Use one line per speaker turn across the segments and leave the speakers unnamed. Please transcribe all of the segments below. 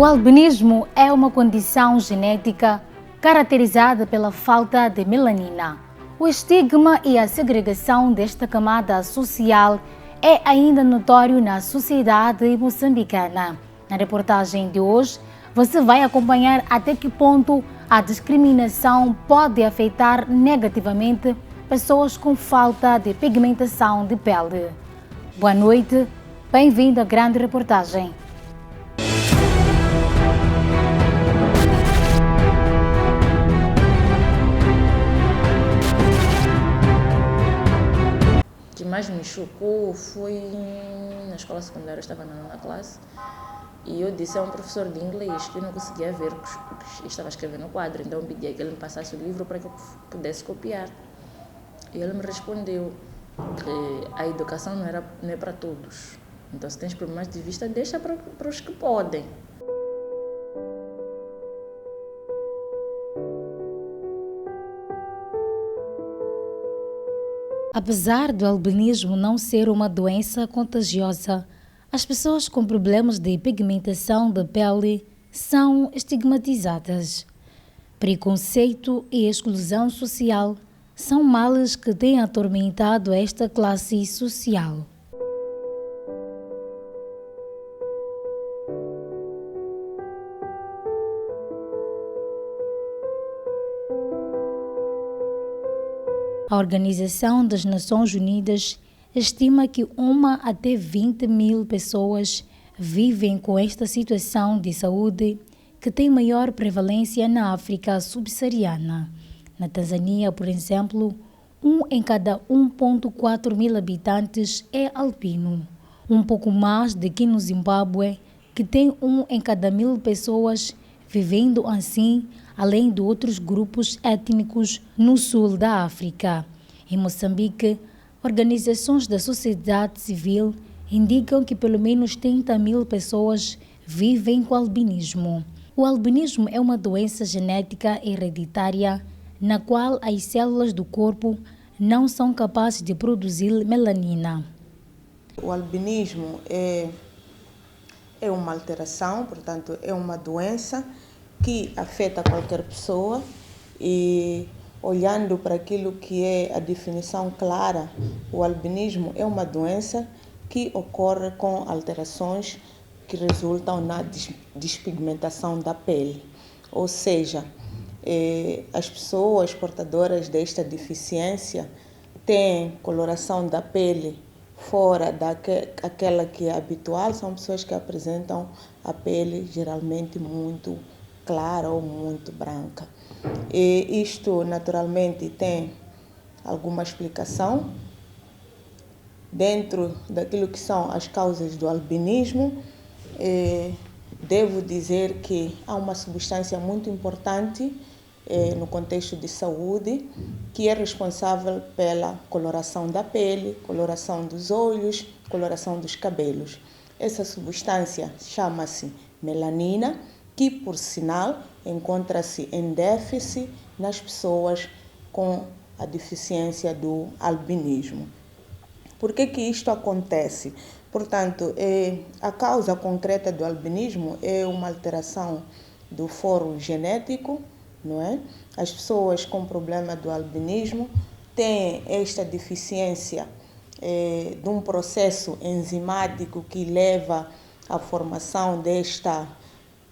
albinismo é uma condição genética caracterizada pela falta de melanina. O estigma e a segregação desta camada social é ainda notório na sociedade moçambicana. Na reportagem de hoje, você vai acompanhar até que ponto a discriminação pode afetar negativamente pessoas com falta de pigmentação de pele. Boa noite, bem-vindo à grande reportagem.
O que mais me chocou foi na escola secundária, eu estava na 9ª classe e eu disse a um professor de inglês que eu não conseguia ver o que estava escrevendo no quadro, então eu pedi que ele me passasse o livro para que eu pudesse copiar. E ele me respondeu que a educação não é para todos, então se tens problemas de vista, deixa para os que podem.
Apesar do albinismo não ser uma doença contagiosa, as pessoas com problemas de pigmentação da pele são estigmatizadas. Preconceito e exclusão social são males que têm atormentado esta classe social. A Organização das Nações Unidas estima que 1 até 20 mil pessoas vivem com esta situação de saúde que tem maior prevalência na África subsaariana. Na Tanzânia, por exemplo, 1 em cada 1,4 mil habitantes é albino, um pouco mais do que no Zimbábue, que tem 1 em cada 1.000 pessoas vivendo assim, além de outros grupos étnicos no sul da África. Em Moçambique, organizações da sociedade civil indicam que pelo menos 30 mil pessoas vivem com albinismo. O albinismo é uma doença genética hereditária na qual as células do corpo não são capazes de produzir melanina.
O albinismo é uma alteração, portanto, é uma doença que afeta qualquer pessoa e, olhando para aquilo que é a definição clara, o albinismo é uma doença que ocorre com alterações que resultam na despigmentação da pele. Ou seja, as pessoas portadoras desta deficiência têm coloração da pele fora daquela que é habitual, são pessoas que apresentam a pele geralmente muito clara ou muito branca. E isto naturalmente tem alguma explicação. Dentro daquilo que são as causas do albinismo, devo dizer que há uma substância muito importante no contexto de saúde, que é responsável pela coloração da pele, coloração dos olhos, coloração dos cabelos. Essa substância chama-se melanina, que, por sinal, encontra-se em déficit nas pessoas com a deficiência do albinismo. Por que isto acontece? Portanto, a causa concreta do albinismo é uma alteração do foro genético, não é? As pessoas com problema do albinismo têm esta deficiência de um processo enzimático que leva à formação desta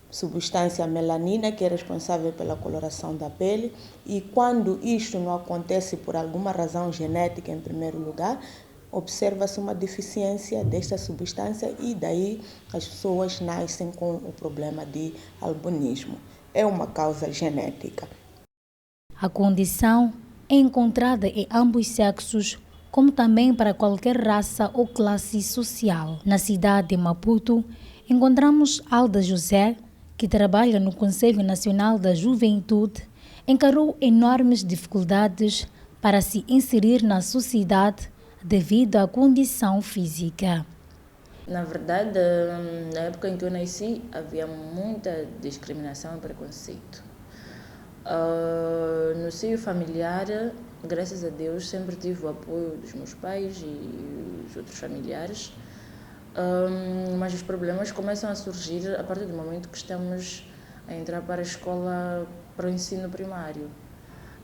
substância melanina, que é responsável pela coloração da pele, e quando isto não acontece por alguma razão genética, em primeiro lugar, observa-se uma deficiência desta substância e daí as pessoas nascem com o problema de albinismo. É uma causa genética.
A condição é encontrada em ambos sexos, como também para qualquer raça ou classe social. Na cidade de Maputo, encontramos Alda José, que trabalha no Conselho Nacional da Juventude, encarou enormes dificuldades para se inserir na sociedade devido à condição física.
Na verdade, na época em que eu nasci, havia muita discriminação e preconceito. No seio familiar, graças a Deus, sempre tive o apoio dos meus pais e os outros familiares, Mas os problemas começam a surgir a partir do momento que estamos a entrar para a escola, para o ensino primário.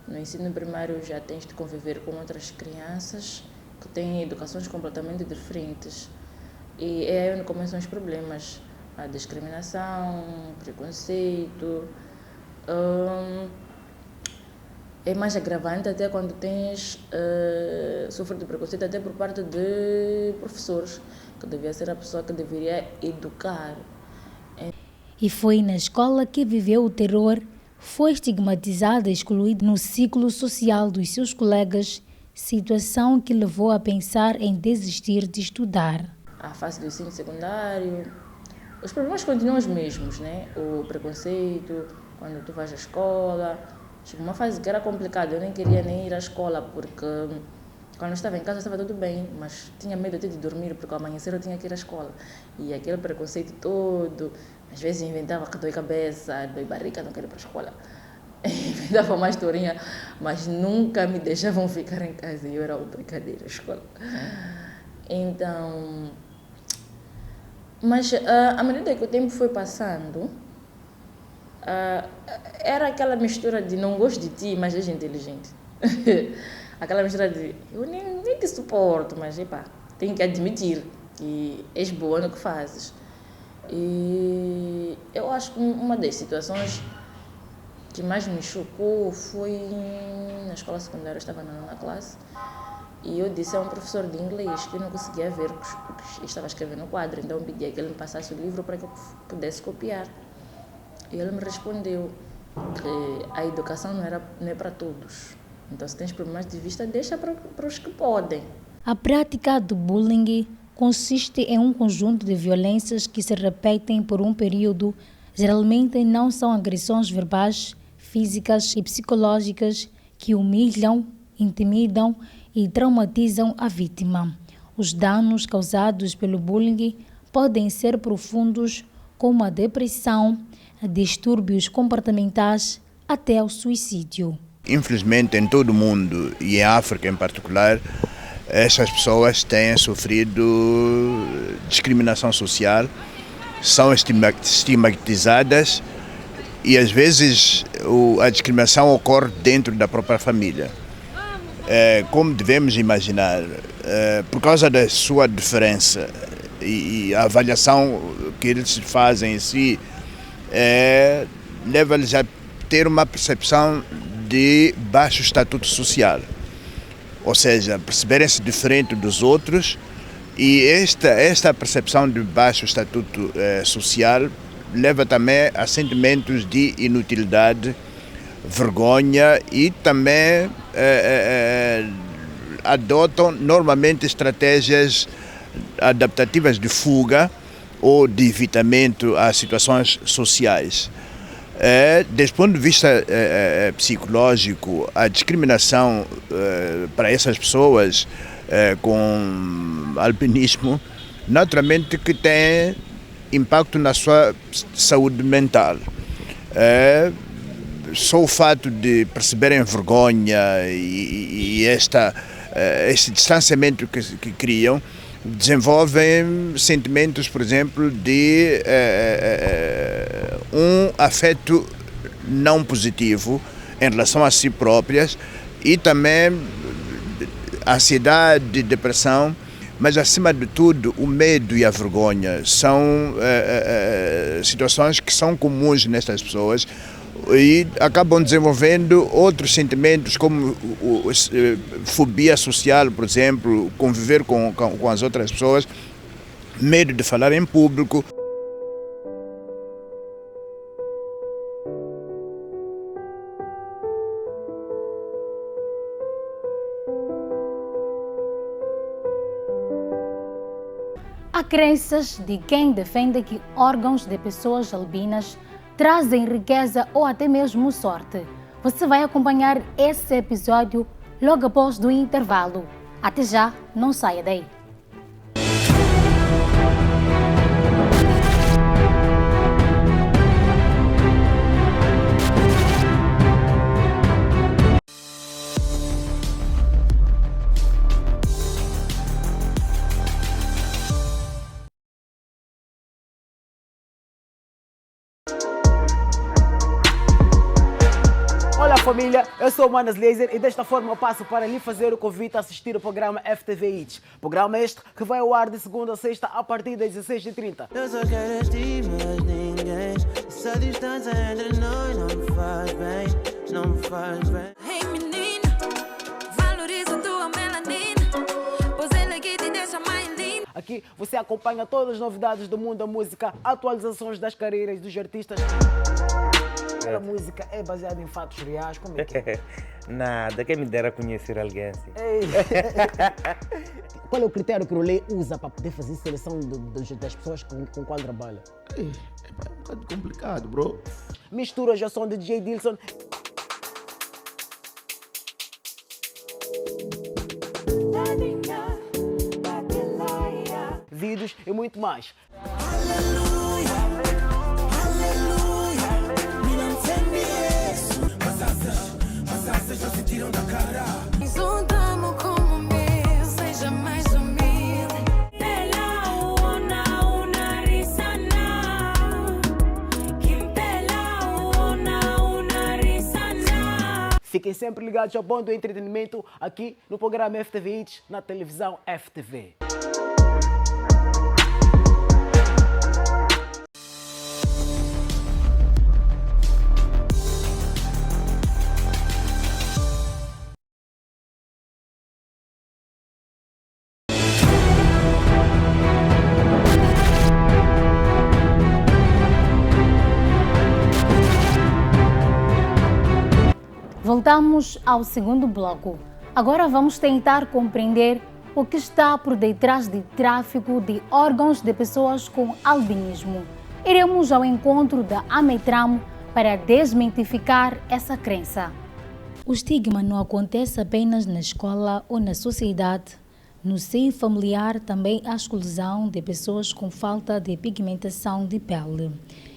No ensino primário já tens de conviver com outras crianças que têm educações completamente diferentes. E é aí onde começam os problemas. A discriminação, preconceito. É mais agravante até quando tens sofrido preconceito até por parte de professores, que devia ser a pessoa que deveria educar.
E foi na escola que viveu o terror, foi estigmatizada e excluída no ciclo social dos seus colegas, situação que levou a pensar em desistir de estudar.
A fase do ensino secundário, os problemas continuam os mesmos, né? O preconceito, quando tu vais à escola. Chegou uma fase que era complicada, eu nem queria nem ir à escola, porque quando eu estava em casa estava tudo bem, mas tinha medo até de dormir, porque ao amanhecer eu tinha que ir à escola. E aquele preconceito todo, às vezes inventava que dói cabeça, dói barriga, não quero ir para a escola. Inventava uma historinha, mas nunca me deixavam ficar em casa e eu era obrigada a ir à escola. Então, mas à medida que o tempo foi passando, era aquela mistura de não gosto de ti, mas és inteligente. Aquela mistura de eu nem te suporto, mas epá, tenho que admitir que és boa no que fazes. E eu acho que uma das situações que mais me chocou foi na escola secundária. Eu estava na 9ª classe e eu disse a um professor de inglês que eu não conseguia ver o que estava escrevendo no quadro, então eu pedi que ele me passasse o livro para que eu pudesse copiar. E ele me respondeu que a educação não é para todos. Então, se tens problemas de vista, deixa para os que podem.
A prática do bullying consiste em um conjunto de violências que se repetem por um período. Geralmente não são agressões verbais, físicas e psicológicas que humilham, intimidam e traumatizam a vítima. Os danos causados pelo bullying podem ser profundos, como a depressão, distúrbios comportamentais, até o suicídio.
Infelizmente, em todo o mundo e em África em particular, essas pessoas têm sofrido discriminação social, são estigmatizadas e às vezes a discriminação ocorre dentro da própria família. Como devemos imaginar, por causa da sua diferença e a avaliação que eles fazem em si, leva-lhes a ter uma percepção de baixo estatuto social, ou seja, perceberem-se diferente dos outros, e esta percepção de baixo estatuto social leva também a sentimentos de inutilidade, vergonha e também adotam normalmente estratégias adaptativas de fuga ou de evitamento a situações sociais. Desde o ponto de vista psicológico, a discriminação para essas pessoas com albinismo, naturalmente que tem impacto na sua saúde mental. Só o fato de perceberem vergonha e este distanciamento que criam, desenvolvem sentimentos, por exemplo, de um afeto não positivo em relação a si próprias e também ansiedade, depressão, mas acima de tudo o medo e a vergonha são situações que são comuns nestas pessoas e acabam desenvolvendo outros sentimentos como fobia social, por exemplo, conviver com as outras pessoas, medo de falar em público.
Há crenças de quem defende que órgãos de pessoas albinas trazem riqueza ou até mesmo sorte. Você vai acompanhar esse episódio logo após do intervalo. Até já, não saia daí.
família, eu sou o Manas Laser e desta forma passo para lhe fazer o convite a assistir o programa FTV Hits. Programa este que vai ao ar de segunda a sexta a partir das 16h30.
Eu só quero este, mas ninguém. Essa distância entre nós não me faz bem, não me faz bem.
Hey menina, valoriza tua melanina, pois ela que te deixa mais linda.
Aqui você acompanha todas as novidades do mundo da música, atualizações das carreiras dos artistas. A música é baseada em fatos reais, como é que é?
Nada, quem me dera conhecer alguém assim.
Qual é o critério que o Rolê usa para poder fazer seleção das pessoas com qual trabalha?
É um bocado complicado, bro.
Misturas já são de DJ Dilson. Vídeos e muito mais.
Juntamos como meu, seja mais humilde.
Fiquem sempre ligados ao bom do entretenimento aqui no programa FTV Hits, na televisão FTV.
Voltamos ao segundo bloco. Agora vamos tentar compreender o que está por detrás de tráfico de órgãos de pessoas com albinismo. Iremos ao encontro da Ametram para desmitificar essa crença. O estigma não acontece apenas na escola ou na sociedade. No seio familiar também há exclusão de pessoas com falta de pigmentação de pele.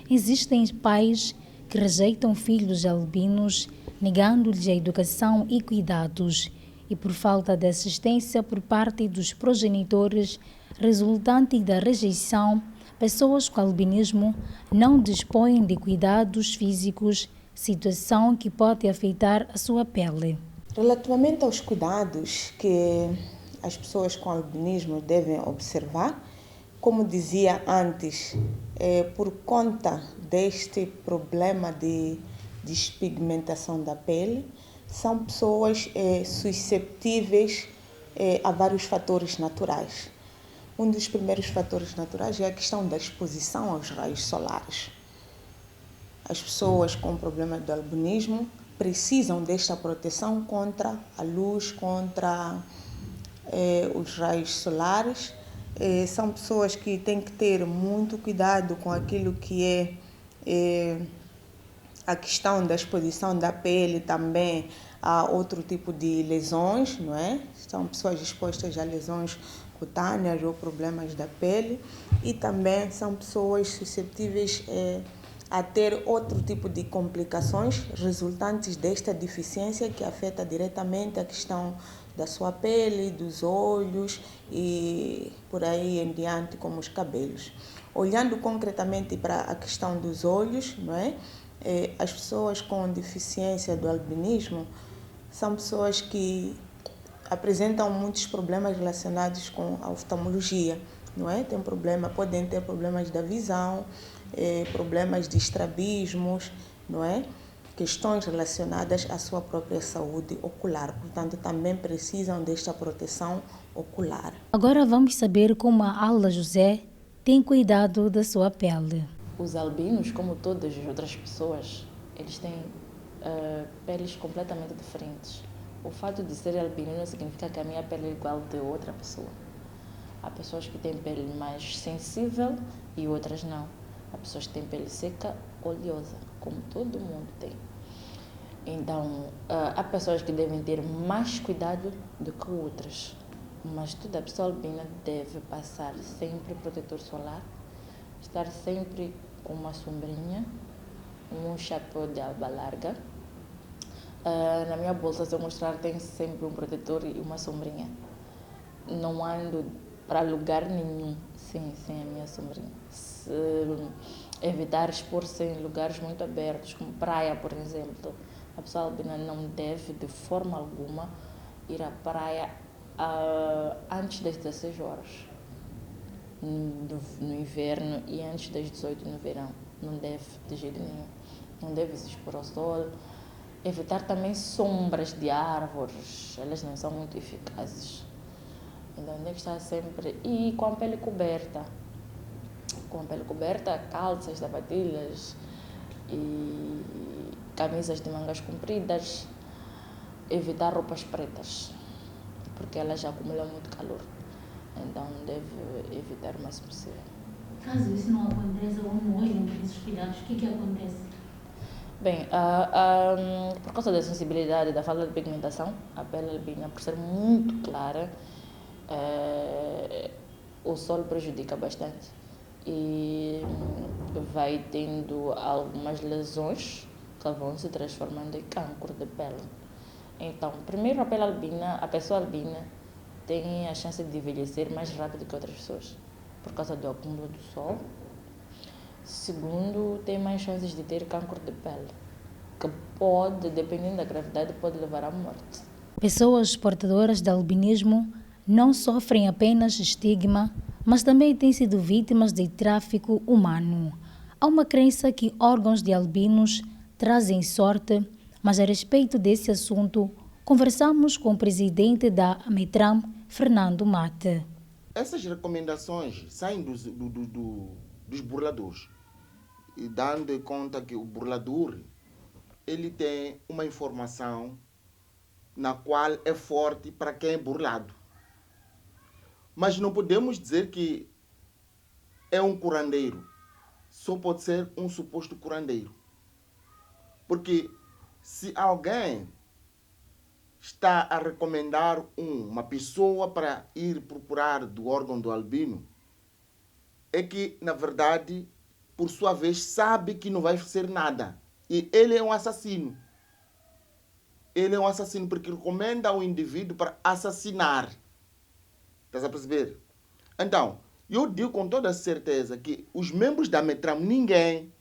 Existem pais que rejeitam filhos albinos, negando-lhes a educação e cuidados, e por falta de assistência por parte dos progenitores, resultante da rejeição, pessoas com albinismo não dispõem de cuidados físicos, situação que pode afetar a sua pele.
Relativamente aos cuidados que as pessoas com albinismo devem observar, como dizia antes, por conta deste problema de despigmentação da pele, são pessoas susceptíveis a vários fatores naturais. Um dos primeiros fatores naturais é a questão da exposição aos raios solares. As pessoas com problema do albinismo precisam desta proteção contra a luz, contra os raios solares. São pessoas que têm que ter muito cuidado com aquilo que é a questão da exposição da pele também a outro tipo de lesões, não é? São pessoas expostas a lesões cutâneas ou problemas da pele, e também são pessoas suscetíveis a ter outro tipo de complicações resultantes desta deficiência que afeta diretamente a questão da sua pele, dos olhos e por aí em diante, como os cabelos. Olhando concretamente para a questão dos olhos, não é? As pessoas com deficiência do albinismo são pessoas que apresentam muitos problemas relacionados com a oftalmologia, não é? Podem ter problemas da visão, problemas de estrabismos, não é? Questões relacionadas à sua própria saúde ocular, portanto também precisam desta proteção ocular.
Agora vamos saber como a Ala José tem cuidado da sua pele.
Os albinos, como todas as outras pessoas, eles têm peles completamente diferentes. O fato de ser albino não significa que a minha pele é igual de outra pessoa. Há pessoas que têm pele mais sensível e outras não. Há pessoas que têm pele seca, oleosa, como todo mundo tem. Então, há pessoas que devem ter mais cuidado do que outras. Mas toda pessoa albina deve passar sempre protetor solar, estar sempre com uma sombrinha, um chapéu de aba larga. Na minha bolsa, se eu mostrar, tem sempre um protetor e uma sombrinha. Não ando para lugar nenhum sem a minha sombrinha. Evitar expor-se em lugares muito abertos, como praia, por exemplo. A a pessoa albina não deve, de forma alguma, ir à praia antes das 16 horas no inverno e antes das 18 no verão. Não deve, de jeito nenhum. Não deve se expor ao sol. Evitar também sombras de árvores, elas não são muito eficazes. Então, deve estar sempre... E com a pele coberta. Com a pele coberta, calças, sapatilhas e camisas de mangas compridas. Evitar roupas pretas, porque elas já acumulam muito calor. Então, deve evitar o máximo possível.
Caso isso não aconteça, ou não olhem para esses cuidados, o que acontece?
Bem, por causa da sensibilidade, da falta de pigmentação, a pele albina, por ser muito clara, o sol prejudica bastante e vai tendo algumas lesões que vão se transformando em cancro de pele. Então, primeiro, a pele albina, a pessoa albina tem a chance de envelhecer mais rápido que outras pessoas, por causa do acúmulo do sol. Segundo, tem mais chances de ter cancro de pele, que pode, dependendo da gravidade, pode levar à morte.
Pessoas portadoras de albinismo não sofrem apenas estigma, mas também têm sido vítimas de tráfico humano. Há uma crença que órgãos de albinos trazem sorte, mas a respeito desse assunto, conversamos com o presidente da Ametram, Fernando Mate.
Essas recomendações saem dos burladores, e dando conta que o burlador ele tem uma informação na qual é forte para quem é burlado. Mas não podemos dizer que é um curandeiro. Só pode ser um suposto curandeiro. Porque se alguém está a recomendar uma pessoa para ir procurar do órgão do albino, é que, na verdade, por sua vez, sabe que não vai fazer nada. E ele é um assassino. Ele é um assassino porque recomenda ao indivíduo para assassinar. Estás a perceber? Então, eu digo com toda certeza que os membros da Ametram, ninguém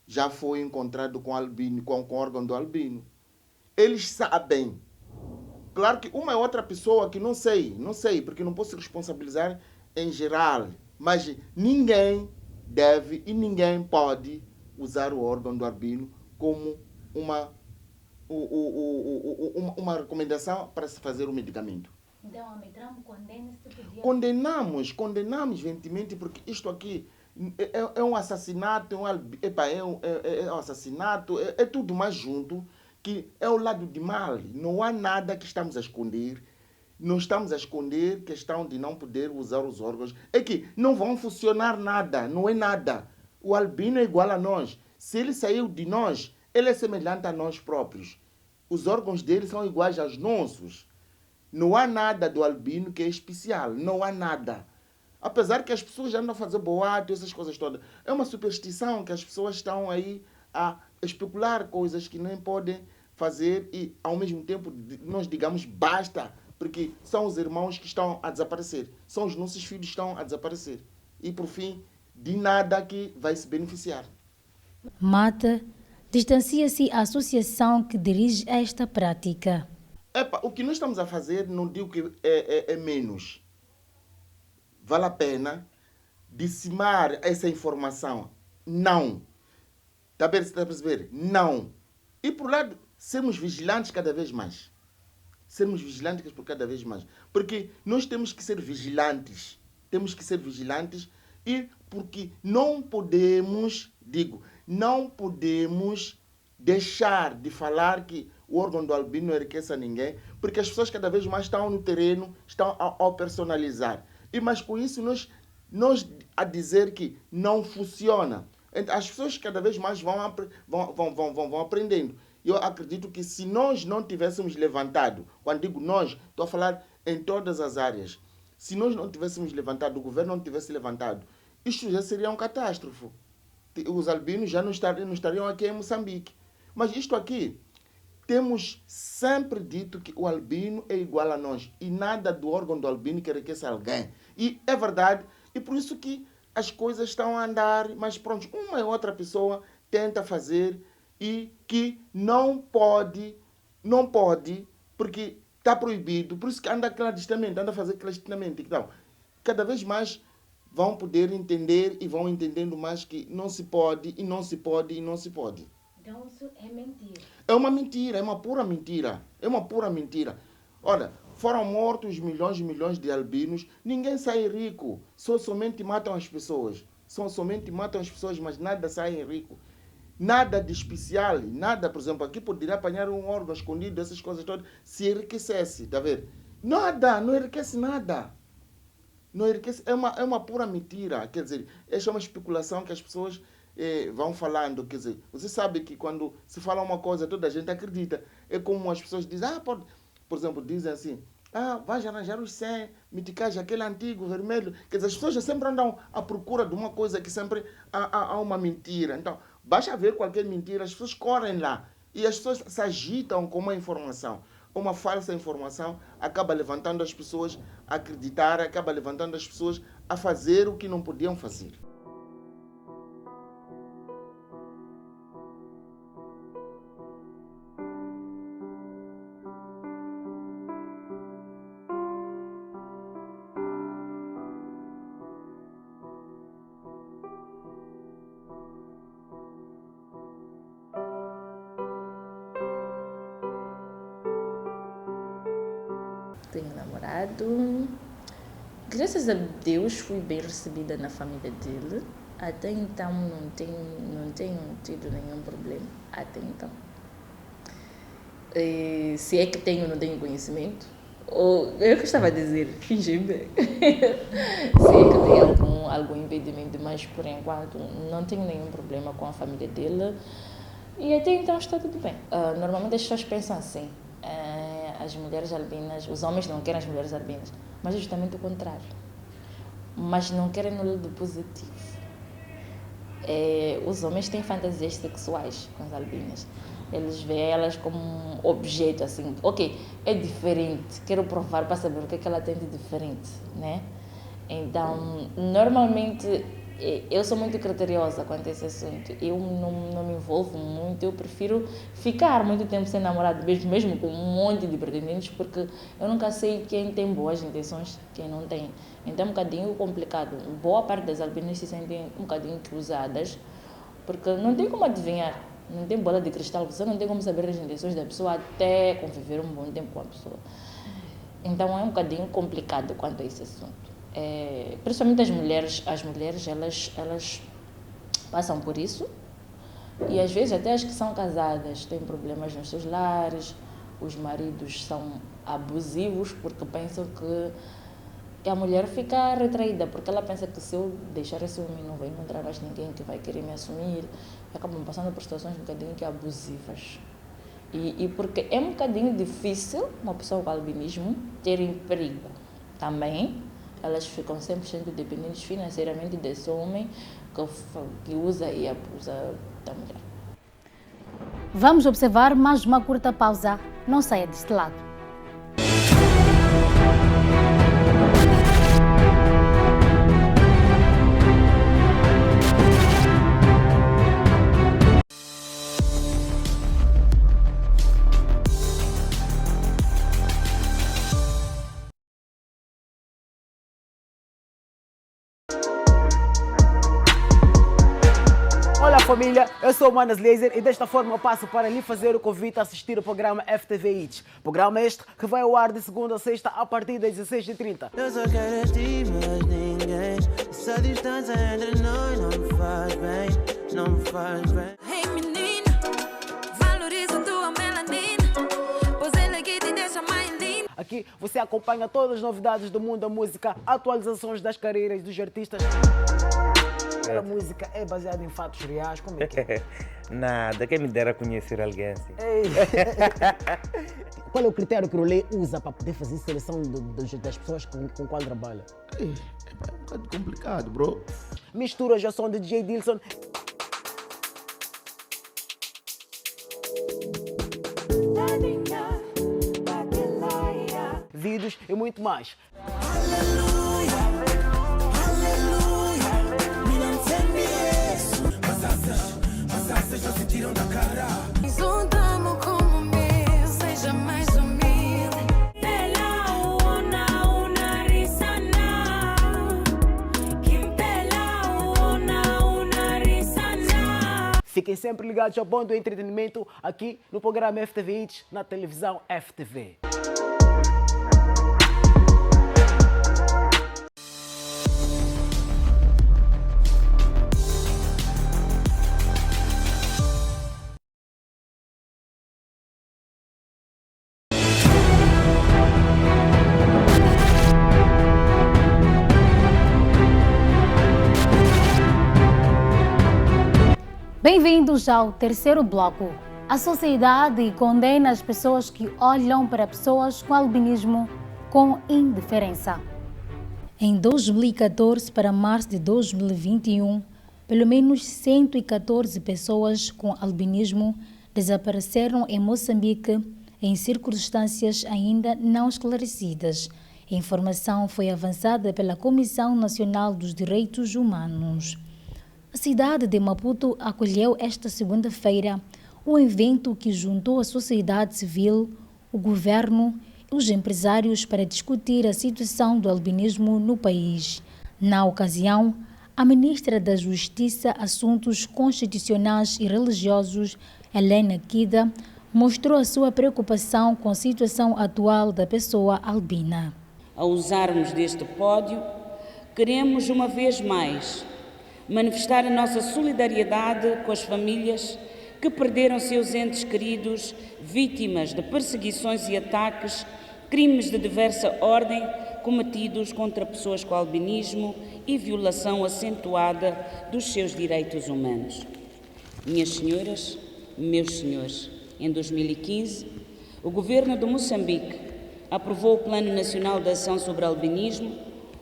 já foi encontrado com albino, com o órgão do albino. Eles sabem. Claro que uma é outra pessoa que não sei, porque não posso responsabilizar em geral. Mas ninguém deve e ninguém pode usar o órgão do albino como uma recomendação para se fazer o medicamento.
Então, a Ametram condena esse tipo de...
Condenamos veementemente, porque isto aqui é um assassinato, é um assassinato, é tudo mais junto, que é o lado de mal. Não há nada que estamos a esconder. Não estamos a esconder questão de não poder usar os órgãos. É que não vão funcionar nada, não é nada. O albino é igual a nós. Se ele saiu de nós, ele é semelhante a nós próprios. Os órgãos dele são iguais aos nossos. Não há nada do albino que é especial, não há nada. Apesar que as pessoas já andam a fazer boato, essas coisas todas. É uma superstição que as pessoas estão aí a especular coisas que nem podem fazer e, ao mesmo tempo, nós digamos basta, porque são os irmãos que estão a desaparecer. São os nossos filhos que estão a desaparecer. E, por fim, de nada que vai se beneficiar.
Mata distancia-se a associação que dirige esta prática.
O que nós estamos a fazer, não digo que é menos. Vale a pena dizimar essa informação. Não. Está a perceber? Não. E, por lado, sermos vigilantes cada vez mais. Sermos vigilantes por cada vez mais. Porque nós temos que ser vigilantes. Temos que ser vigilantes e porque não podemos, não podemos deixar de falar que o órgão do albino não enriquece a ninguém, porque as pessoas cada vez mais estão no terreno, estão a personalizar. E mas com isso nós a dizer que não funciona. As pessoas cada vez mais vão aprendendo. Eu acredito que se nós não tivéssemos levantado, quando digo nós, estou a falar em todas as áreas, se nós não tivéssemos levantado, o governo não tivesse levantado, isto já seria uma catástrofe. Os albinos já não estariam aqui em Moçambique. Mas isto aqui, temos sempre dito que o albino é igual a nós e nada do órgão do albino que enriquece alguém. E é verdade, e por isso que as coisas estão a andar, mas pronto, uma e outra pessoa tenta fazer e que não pode, porque está proibido, por isso que anda clandestinamente, anda a fazer clandestinamente. Então, cada vez mais vão poder entender e vão entendendo mais que não se pode, e não se pode, e não se pode.
Então isso é mentira.
É uma mentira, é uma pura mentira. É uma pura mentira. Olha, foram mortos milhões e milhões de albinos, ninguém sai rico, somente matam as pessoas. Somente matam as pessoas, mas nada sai rico. Nada de especial, nada, por exemplo, aqui poderia apanhar um órgão escondido, essas coisas todas, se enriquecesse, tá vendo? Nada, não enriquece nada. Não enriquece, é uma pura mentira. Quer dizer, essa é uma especulação que as pessoas vão falando. Quer dizer, você sabe que quando se fala uma coisa, toda a gente acredita. É como as pessoas dizem, pode, por exemplo, dizem assim, vais arranjar os 100 meticais, aquele antigo, vermelho. Quer dizer, as pessoas já sempre andam à procura de uma coisa que sempre há uma mentira. Então, basta ver qualquer mentira, as pessoas correm lá. E as pessoas se agitam com uma informação. Uma falsa informação acaba levantando as pessoas a acreditar, acaba levantando as pessoas a fazer o que não podiam fazer.
Tenho namorado. Graças a Deus fui bem recebida na família dele. Até então não tenho tido nenhum problema. Até então. Se é que tenho, não tenho conhecimento. Ou eu gostava de dizer, fingir bem. Se é que tem algum impedimento, mas por enquanto não tenho nenhum problema com a família dele. E até então está tudo bem. Normalmente as pessoas pensam assim. As mulheres albinas, os homens não querem as mulheres albinas, mas é justamente o contrário. Mas não querem no lado positivo. Os homens têm fantasias sexuais com as albinas. Eles veem elas como um objeto, assim, ok, é diferente, quero provar para saber o que é que ela tem de diferente, né? Então, normalmente, eu sou muito criteriosa quanto a esse assunto. Eu não me envolvo muito, eu prefiro ficar muito tempo sem namorado, mesmo com um monte de pretendentes, porque eu nunca sei quem tem boas intenções, quem não tem. Então é um bocadinho complicado. Boa parte das albinas se sentem um bocadinho cruzadas, porque não tem como adivinhar, não tem bola de cristal, você não tem como saber as intenções da pessoa até conviver um bom tempo com a pessoa. Então é um bocadinho complicado quanto a esse assunto. Principalmente as mulheres elas passam por isso, e às vezes até as que são casadas têm problemas nos seus lares, os maridos são abusivos porque pensam que a mulher fica retraída, porque ela pensa que se eu deixar esse homem não vai encontrar mais ninguém que vai querer me assumir, e acabam passando por situações um bocadinho que abusivas. E porque é um bocadinho difícil uma pessoa com albinismo ter emprego também. Elas ficam sempre sendo dependentes financeiramente desse homem que usa e abusa da mulher.
Vamos observar mais uma curta pausa. Não saia deste lado.
Família, eu sou o Manas Laser e desta forma eu passo para lhe fazer o convite a assistir o programa FTV Hits. Programa este que vai ao ar de segunda a sexta a partir das 16h30.
Eu só quero este, mas ninguém. Essa distância entre nós não me faz bem, não me faz bem.
Hey menina, valoriza tua melanina, pois ela que te deixa mais linda.
Aqui você acompanha todas as novidades do mundo da música, atualizações das carreiras dos artistas. A música é baseada em fatos reais, como é que é?
Nada, quem me dera conhecer alguém assim.
Qual é o critério que o Rolê usa para poder fazer seleção das pessoas com qual trabalha?
É um bocado complicado, bro.
Misturas já são de DJ Dilson. Vídeos e muito mais.
Juntamos como meu, seja mais humilde. Pela una risana. Kim pela una risana.
Fiquem sempre ligados ao Bom do Entretenimento aqui no programa FTV Hits, na televisão FTV.
Bem-vindos ao terceiro bloco. A sociedade condena as pessoas que olham para pessoas com albinismo com indiferença. Em 2014 para março de 2021, pelo menos 114 pessoas com albinismo desapareceram em Moçambique em circunstâncias ainda não esclarecidas. A informação foi avançada pela Comissão Nacional dos Direitos Humanos. A cidade de Maputo acolheu esta segunda-feira um evento que juntou a sociedade civil, o governo e os empresários para discutir a situação do albinismo no país. Na ocasião, a ministra da Justiça, Assuntos Constitucionais e Religiosos, Helena Kida, mostrou a sua preocupação com a situação atual da pessoa albina.
Ao usarmos deste pódio, queremos uma vez mais manifestar a nossa solidariedade com as famílias que perderam seus entes queridos vítimas de perseguições e ataques, crimes de diversa ordem cometidos contra pessoas com albinismo e violação acentuada dos seus direitos humanos. Minhas senhoras, meus senhores, em 2015, o Governo de Moçambique aprovou o Plano Nacional de Ação sobre Albinismo,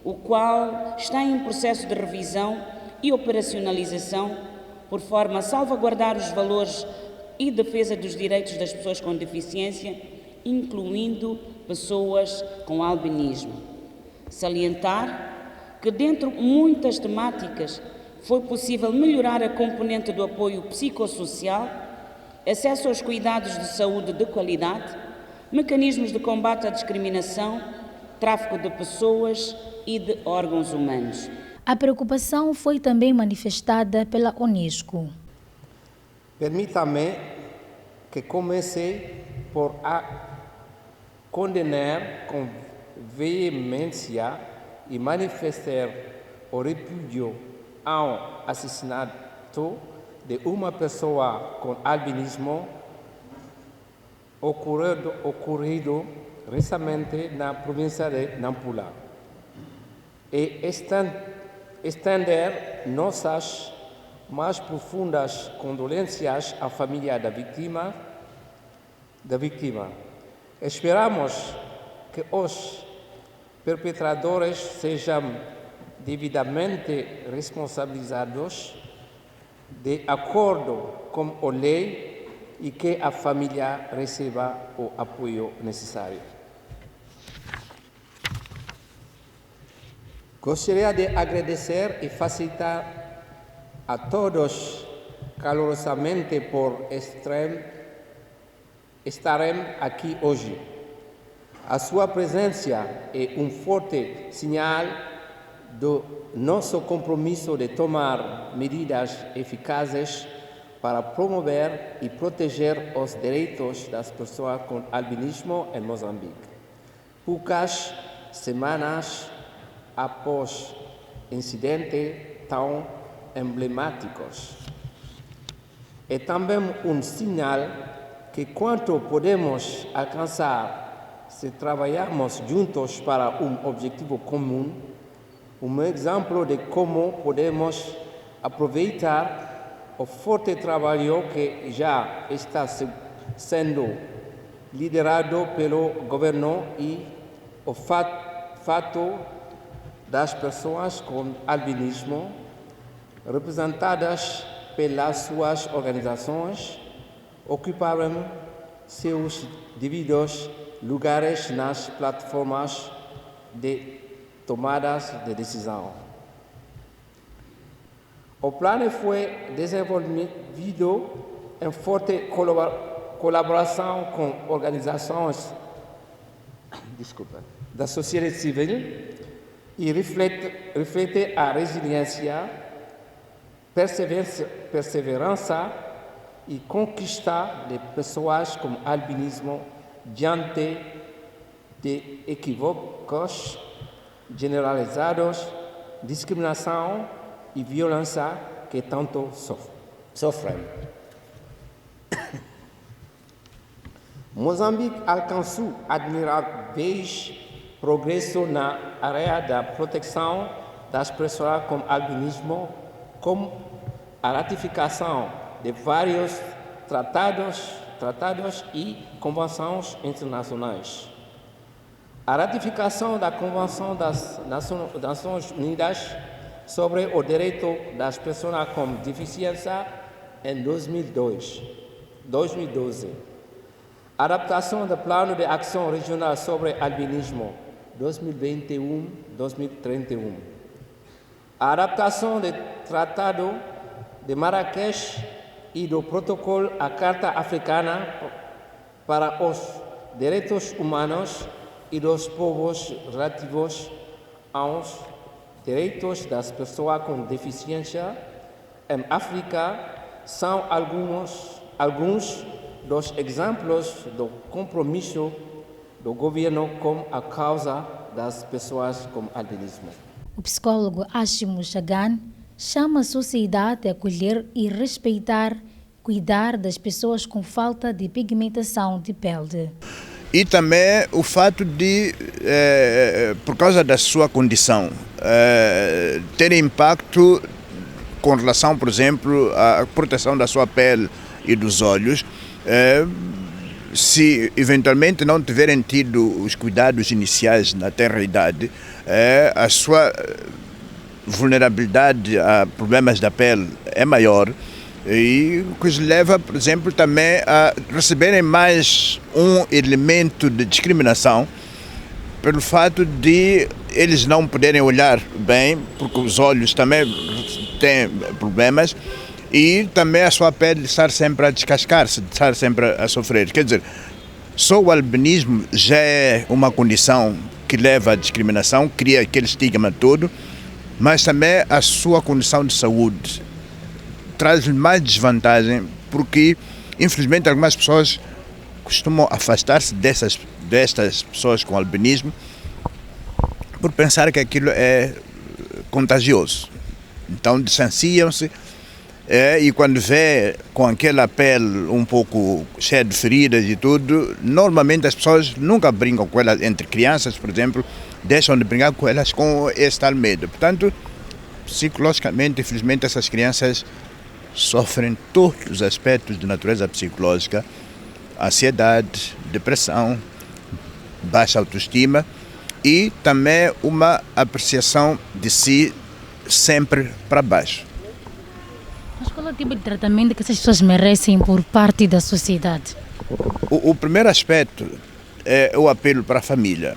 o qual está em processo de revisão e operacionalização, por forma a salvaguardar os valores e defesa dos direitos das pessoas com deficiência, incluindo pessoas com albinismo. Salientar que, dentre muitas temáticas, foi possível melhorar a componente do apoio psicossocial, acesso aos cuidados de saúde de qualidade, mecanismos de combate à discriminação, tráfico de pessoas e de órgãos humanos.
A preocupação foi também manifestada pela Unesco.
Permita-me que comece por condenar com veemência e manifestar o repúdio ao assassinato de uma pessoa com albinismo ocorrido recentemente na província de Nampula e estender nossas mais profundas condolências à família da vítima. Esperamos que os perpetradores sejam devidamente responsabilizados de acordo com a lei e que a família receba o apoio necessário. Gostaria de agradecer e facilitar a todos calorosamente por estarem aqui hoje. A sua presença é um forte sinal do nosso compromisso de tomar medidas eficazes para promover e proteger os direitos das pessoas com albinismo em Moçambique. Poucas semanas após incidentes tão emblemáticos. É também um sinal que quanto podemos alcançar se trabalharmos juntos para um objetivo comum, um exemplo de como podemos aproveitar o forte trabalho que já está sendo liderado pelo governo e o fato das pessoas com albinismo, representadas pelas suas organizações, ocuparem seus devidos lugares nas plataformas de tomadas de decisão. O plano foi desenvolvido em forte colaboração com organizações da sociedade civil e reflete a resiliência, perseverança e conquista de pessoas com albinismo diante de equívocos generalizados, discriminação e violência que tanto sofrem. Moçambique alcançou admiráveis progresso na área da proteção das pessoas com albinismo, como a ratificação de vários tratados e convenções internacionais. A ratificação da Convenção das Nações Unidas sobre o direito das pessoas com deficiência em 2012. A adaptação do Plano de Ação Regional sobre Albinismo 2021-2031. A adaptação do Tratado de Marrakech e do Protocolo à Carta Africana para os Direitos Humanos e dos Povos relativos aos direitos das pessoas com deficiência em África são alguns dos exemplos do compromisso do governo com a causa das pessoas com albinismo.
O psicólogo Ashimo Chagan chama a sociedade a acolher e respeitar, cuidar das pessoas com falta de pigmentação de pele.
E também o fato de, por causa da sua condição, ter impacto com relação, por exemplo, à proteção da sua pele e dos olhos, se eventualmente não tiverem tido os cuidados iniciais na tenra-idade, a sua vulnerabilidade a problemas da pele é maior, e o que os leva, por exemplo, também a receberem mais um elemento de discriminação pelo fato de eles não poderem olhar bem, porque os olhos também têm problemas, e também a sua pele estar sempre a descascar-se, estar sempre a sofrer. Quer dizer, só o albinismo já é uma condição que leva à discriminação, cria aquele estigma todo, mas também a sua condição de saúde traz-lhe mais desvantagem, porque infelizmente algumas pessoas costumam afastar-se destas pessoas com albinismo por pensar que aquilo é contagioso. Então distanciam-se, e quando vê com aquela pele um pouco cheia de feridas e tudo, normalmente as pessoas nunca brincam com elas, entre crianças, por exemplo, deixam de brincar com elas com esse tal medo. Portanto, psicologicamente, infelizmente, essas crianças sofrem todos os aspectos de natureza psicológica: ansiedade, depressão, baixa autoestima e também uma apreciação de si sempre para baixo.
Mas qual é o tipo de tratamento que essas pessoas merecem por parte da sociedade?
O primeiro aspecto é o apelo para a família,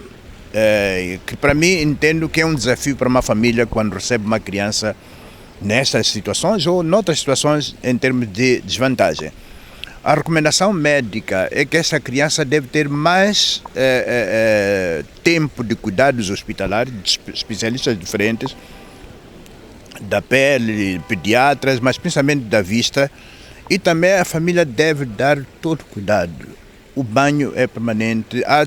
que para mim entendo que é um desafio para uma família quando recebe uma criança nestas situações ou noutras situações em termos de desvantagem. A recomendação médica é que essa criança deve ter mais tempo de cuidados hospitalares, de especialistas diferentes, da pele, pediatras, mas principalmente da vista, e também a família deve dar todo cuidado. O banho é permanente, há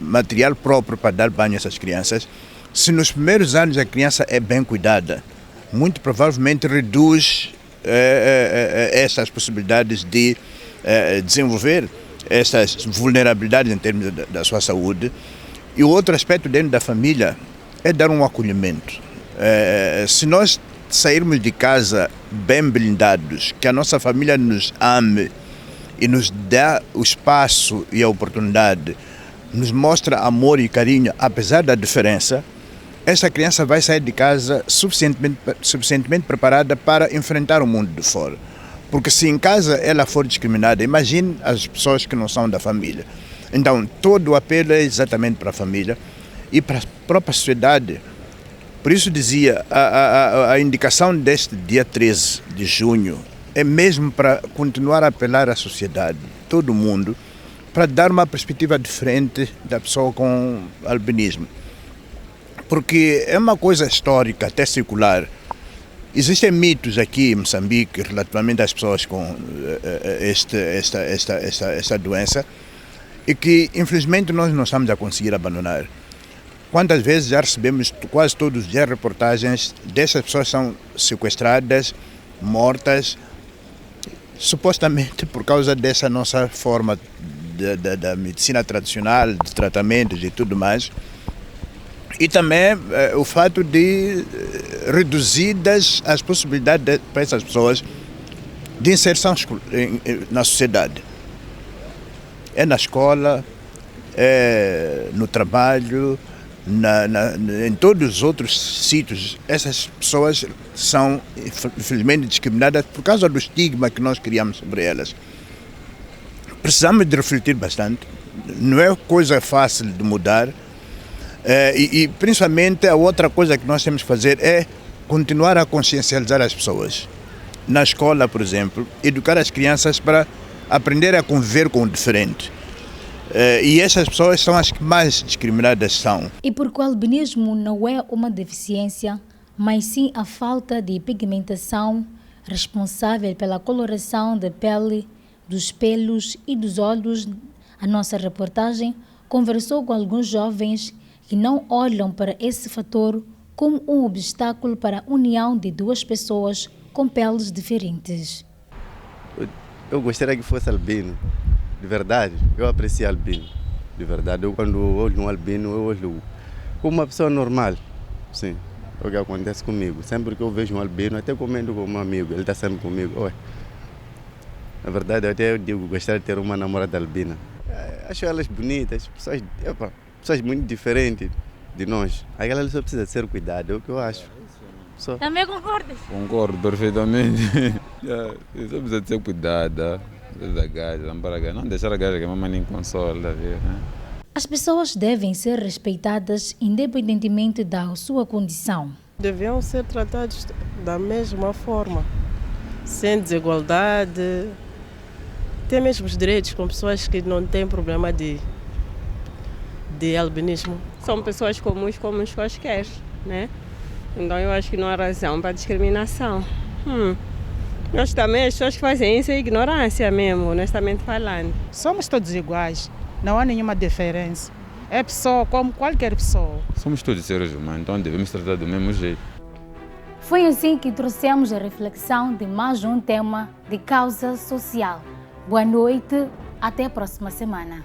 material próprio para dar banho a essas crianças. Se nos primeiros anos a criança é bem cuidada, muito provavelmente reduz essas possibilidades de desenvolver essas vulnerabilidades em termos da sua saúde. E o outro aspecto dentro da família é dar um acolhimento. Se nós sairmos de casa bem blindados, que a nossa família nos ame e nos dá o espaço e a oportunidade, nos mostra amor e carinho, apesar da diferença, essa criança vai sair de casa suficientemente preparada para enfrentar o mundo de fora. Porque se em casa ela for discriminada, imagine as pessoas que não são da família. Então, todo o apelo é exatamente para a família e para a própria sociedade Por isso dizia, a indicação deste dia 13 de junho é mesmo para continuar a apelar à sociedade, todo mundo, para dar uma perspectiva diferente da pessoa com albinismo. Porque é uma coisa histórica, até circular. Existem mitos aqui em Moçambique relativamente às pessoas com esta doença e que, infelizmente, nós não estamos a conseguir abandonar. Quantas vezes já recebemos, quase todos os dias, reportagens dessas pessoas são sequestradas, mortas, supostamente por causa dessa nossa forma da medicina tradicional, de tratamentos e tudo mais. E também o fato de reduzidas as possibilidades para essas pessoas de inserção na sociedade. É na escola, é no trabalho, em todos os outros sítios. Essas pessoas são, infelizmente, discriminadas por causa do estigma que nós criamos sobre elas. Precisamos de refletir bastante, não é coisa fácil de mudar, e principalmente a outra coisa que nós temos que fazer é continuar a consciencializar as pessoas. Na escola, por exemplo, educar as crianças para aprender a conviver com o diferente. E essas pessoas são as que mais discriminadas são.
E porque o albinismo não é uma deficiência, mas sim a falta de pigmentação responsável pela coloração da pele, dos pelos e dos olhos, a nossa reportagem conversou com alguns jovens que não olham para esse fator como um obstáculo para a união de duas pessoas com peles diferentes.
Eu gostaria que fosse albino, de verdade. Eu aprecio albino, de verdade. Eu, quando olho um albino, eu olho como uma pessoa normal. Sim, é o que acontece comigo. Sempre que eu vejo um albino, até comendo com um amigo, ele está sempre comigo. Oi. Na verdade, eu digo, gostaria de ter uma namorada albina. Acho elas bonitas, pessoas muito diferentes de nós. Aquela só precisa ser cuidada, é o que eu acho. Só.
Também concordas?
Concordo perfeitamente. Só precisa ser cuidada, não deixar a gaja que a mamãe nem consola. Né?
As pessoas devem ser respeitadas independentemente da sua condição.
Deviam ser tratados da mesma forma, sem desigualdade, ter mesmos direitos com pessoas que não têm problema de albinismo.
São pessoas comuns como os quaisquer, né? Então eu acho que não há razão para discriminação. Mas também as pessoas que fazem isso é ignorância mesmo, honestamente falando.
Somos todos iguais, não há nenhuma diferença. É pessoa como qualquer pessoa.
Somos todos seres humanos, então devemos tratar do mesmo jeito.
Foi assim que trouxemos a reflexão de mais um tema de causa social. Boa noite, até a próxima semana.